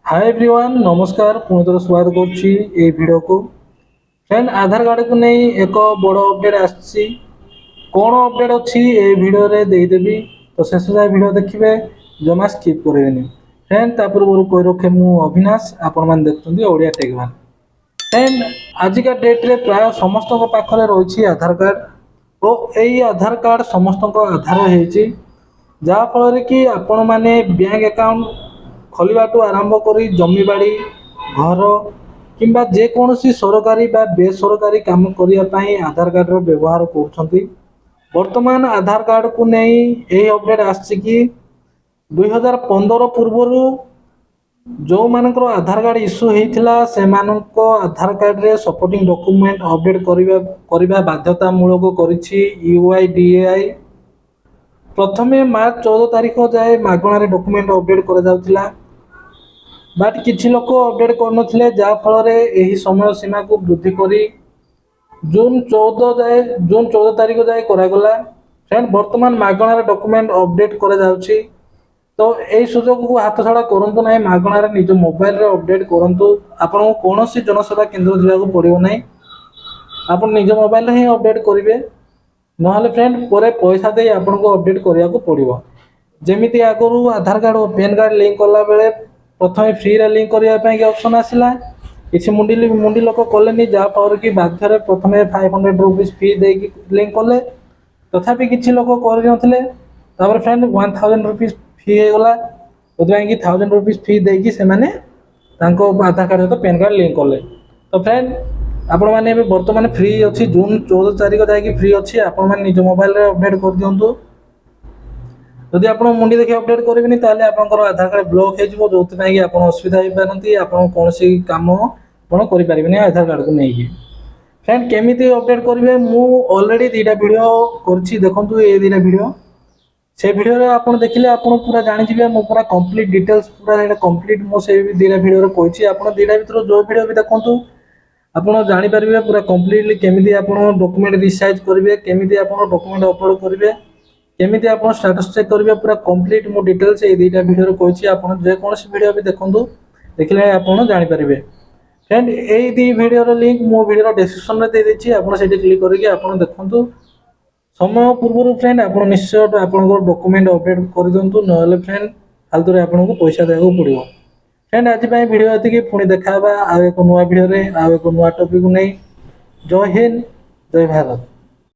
Hi everyone नमस्कार पुणी थोड़ा स्वागत करुच्ची वीडियो को। फ्रेंड आधार कार्ड को नहीं एक बड़ अपडेट आसी कौन अपडेट अच्छी ये वीडियो रे देदेवी तो शेष जाए वीडियो देखिए जमा स्किप करेंगे। फ्रेंड ता पूर्व कही रखे मु अविनाश आपण मैंने देखते ओडिया टेकवान। फ्रेंड आजिका डेट रे प्राय समस्त पाखरे रही आधार कार्ड और यही आधार कार्ड समस्त आधार होती जहाँफल कि आपण मैंने बैंक अकाउंट खोलवाटू आरंभ कर जमी बाड़ी घर किंबा जेकोसी सरकारी बा बेसरकारी काम करने आधार कार्ड व्यवहार कर वर्तमान आधार कार्ड को नहीं यही अपडेट कि 2015 पूर्वर जो मानकर आधार कार्ड इश्यू होता से आधार कार्ड रे सपोर्टिंग डॉक्यूमेंट अपडेट करने बाध्यतामूलक कर प्रथमे मार्च 14 तारीख जाए मागणार डॉक्यूमेंट अपडेट कर बट किसी लोक अपडेट कर जहाँफल यही समय सीमा को वृद्धि कर जून 14 तारीख जाए करागला। फ्रेंड वर्तमान मागणार डॉक्यूमेंट अपडेट कर तो यही सुजोग को हाथ छड़ा करूँ ना मागणार निज मोबाइल रे अपडेट करूँ आपको कौन जनसेवा केन्द्र जावाक पड़ो ना आप निज मोबाइल ही अपडेट करेंगे ना फ्रेंड पर पैसा दे आपको अपडेट करने को पड़ो। जमी आगु आधार कार्ड और पैन कार्ड लिंक कला बेले प्रथम फ्री रे लिंक करने ऑप्शन आसला किसी मुंडी लोक कले जहाँफल कि बाध्य प्रथम 500 रुपीज फी दे लिंक कले तथापि किसी लोक कर फ्रेंड 1000 रुपीज फी होगला कि 1000 रुपीज फी देकी से आधार कार्ड सहित पैन कार्ड लिंक कले। तो फ्रेंड आपण मैंने बर्तमान फ्री अच्छी जून 14 तारीख जाकि फ्री अच्छी आपण मैंने निज मोबाइल रे अपडेट कर दिंतु जदि आप मुंडी देखिए अपडेट करेंगे ताले आपंकर आधार कार्ड ब्लॉक हो जो आप असुविधा हो पारती आप कौन काम आप करें आधार कार्ड को लेकिन। फ्रेंड केमी अपडेट करेंगे मु ऑलरेडी दुटा वीडियो कर देखूँ ये दुटा वीडियो से वीडियो आप देखिले आप पूरा जानी मो पूरा कंप्लीट डिटेल्स पूरा कंप्लीट मुझे दुटा वीडियो कही आप दुटा भर जो वीडियो भी देखूँ आप जानीपारे पूरा कंप्लीटली केमी आप डॉक्यूमेंट रिसाइज करेंगे केमी आप डॉक्यूमेंट अपलोड करेंगे केमी आप स्टेटस चेक करेंगे पूरा कंप्लीट मो डिटेल्स ये दुटा वीडियो कही आप जेकोसी वीडियो भी देखूँ देखिले आप जानीपारे। फ्रेंड यही दी वीडियो लिंक मो वीडियो डिस्क्रिप्शन में दे देछि आप क्लिक करके आप देखूँ समय पूर्व फ्रेंड आप निश्चय आप डॉक्यूमेंट अपडेट कर दिंतु ना फ्रेंड फालतू आपको पैसा देवाक पड़ो। फ्रेंड आज वीडियो ये पुणी देखा आउ एक नुआ वीडियो आउ एक नुआ टॉपिक नहीं। जय हिंद जय भारत।